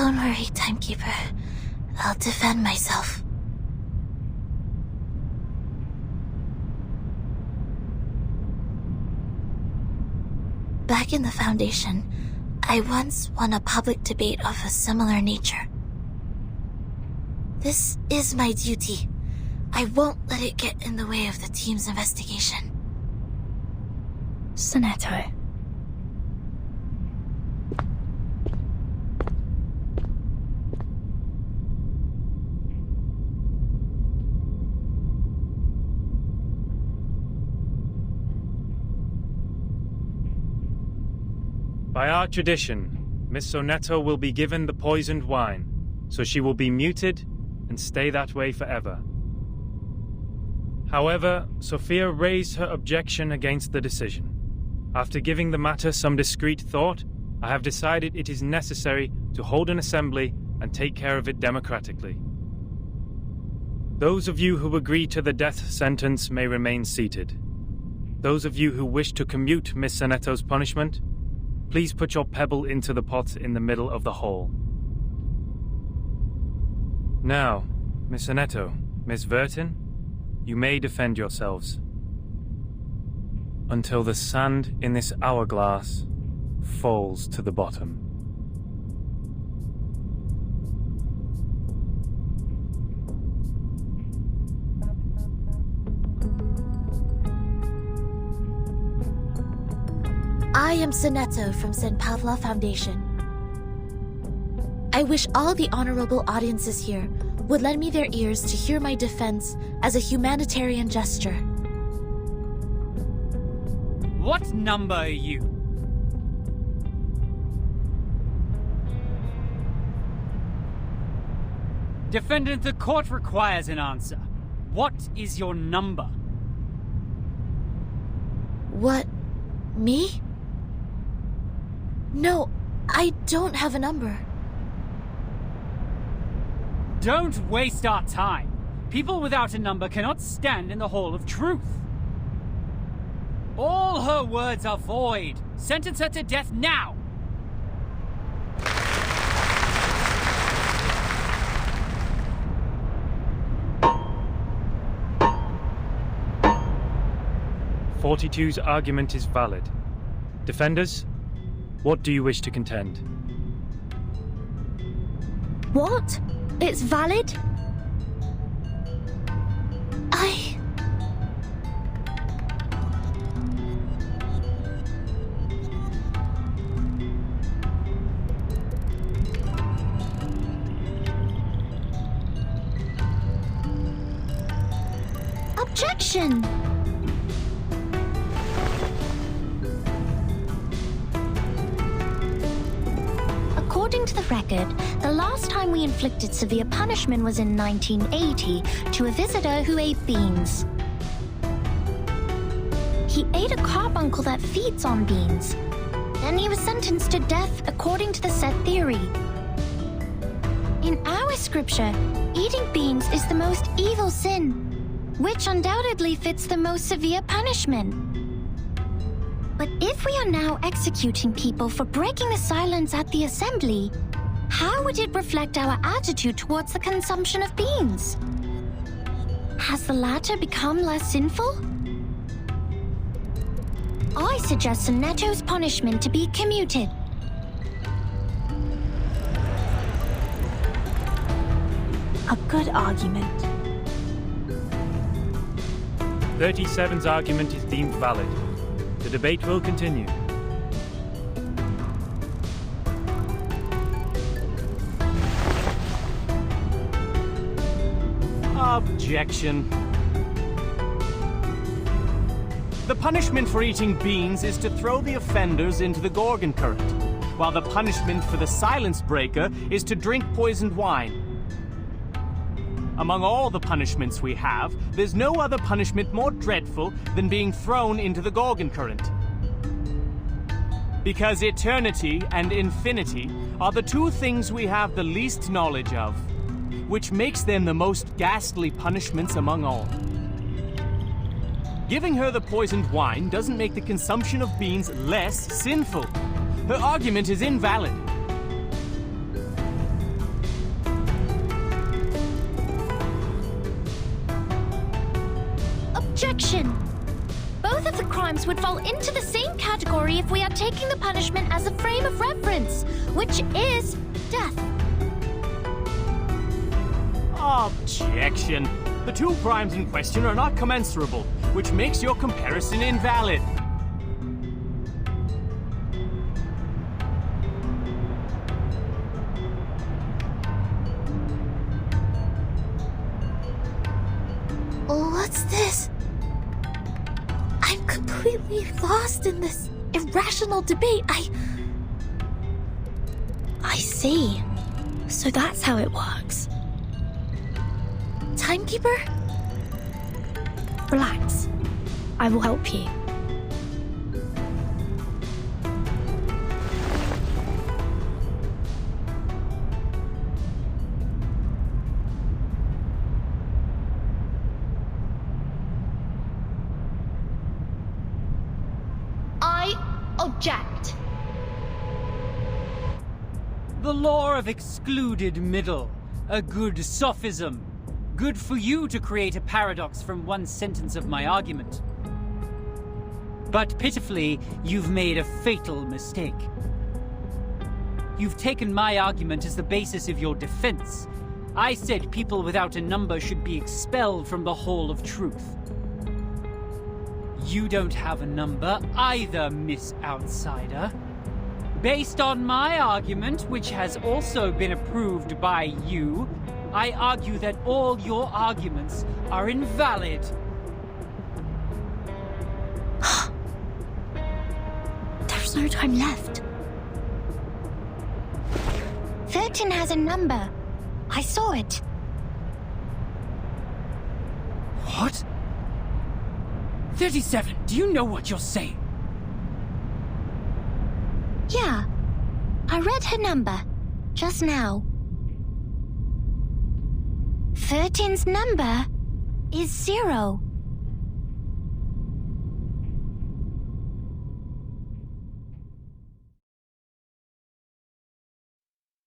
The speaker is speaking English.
Don't worry, Timekeeper. I'll defend myself. Back in the Foundation, I once won a public debate of a similar nature. This is my duty. I won't let it get in the way of the team's investigation. Sonetto. By our tradition, Miss Sonetto will be given the poisoned wine, so she will be muted and stay that way forever. However, Sophia raised her objection against the decision. After giving the matter some discreet thought, I have decided it is necessary to hold an assembly and take care of it democratically. Those of you who agree to the death sentence may remain seated. Those of you who wish to commute Miss Sonetto's punishment, please put your pebble into the pot in the middle of the hall. Now, Miss Sonetto, Miss Vertin, you may defend yourselves. Until the sand in this hourglass falls to the bottom. I am Sonetto from St. Pavla Foundation. I wish all the honorable audiences here would lend me their ears to hear my defense as a humanitarian gesture. What number are you? Defendant, the court requires an answer. What is your number? What? Me? No, I don't have a number. Don't waste our time. People without a number cannot stand in the Hall of Truth. All her words are void. Sentence her to death now! '42's argument is valid. Defenders, what do you wish to contend? What? It's valid? Objection! According to the record, the last time we inflicted severe punishment was in 1980 to a visitor who ate beans. He ate a carbuncle that feeds on beans. Then he was sentenced to death according to the set theory. In our scripture, eating beans is the most evil sin, which undoubtedly fits the most severe punishment. But if we are now executing people for breaking the silence at the assembly, how would it reflect our attitude towards the consumption of beans? Has the latter become less sinful? I suggest Sonetto's punishment to be commuted. A good argument. 37's argument is deemed valid. The debate will continue. Objection. The punishment for eating beans is to throw the offenders into the Gorgon current, while the punishment for the silence breaker is to drink poisoned wine. Among all the punishments we have, there's no other punishment more dreadful than being thrown into the Gorgon current. Because eternity and infinity are the two things we have the least knowledge of, which makes them the most ghastly punishments among all. Giving her the poisoned wine doesn't make the consumption of beans less sinful. Her argument is invalid. objection! Both of the crimes would fall into the same category if we are taking the punishment as a frame of reference, which is death. Objection! The two crimes in question are not commensurable, which makes your comparison invalid. What's this? I'm completely lost in this irrational debate. I see. So that's how it works. Timekeeper? Relax. I will help you. I object. The law of excluded middle. A good sophism. Good for you to create a paradox from one sentence of my argument. But pitifully, you've made a fatal mistake. You've taken my argument as the basis of your defense. I said people without a number should be expelled from the Hall of Truth. You don't have a number either, Miss Outsider. Based on my argument, which has also been approved by you, I argue that all your arguments are invalid. There's no time left. 13 has a number. I saw it. What? 37, do you know what you're saying? Yeah. I read her number. Just now. 13's number is 0.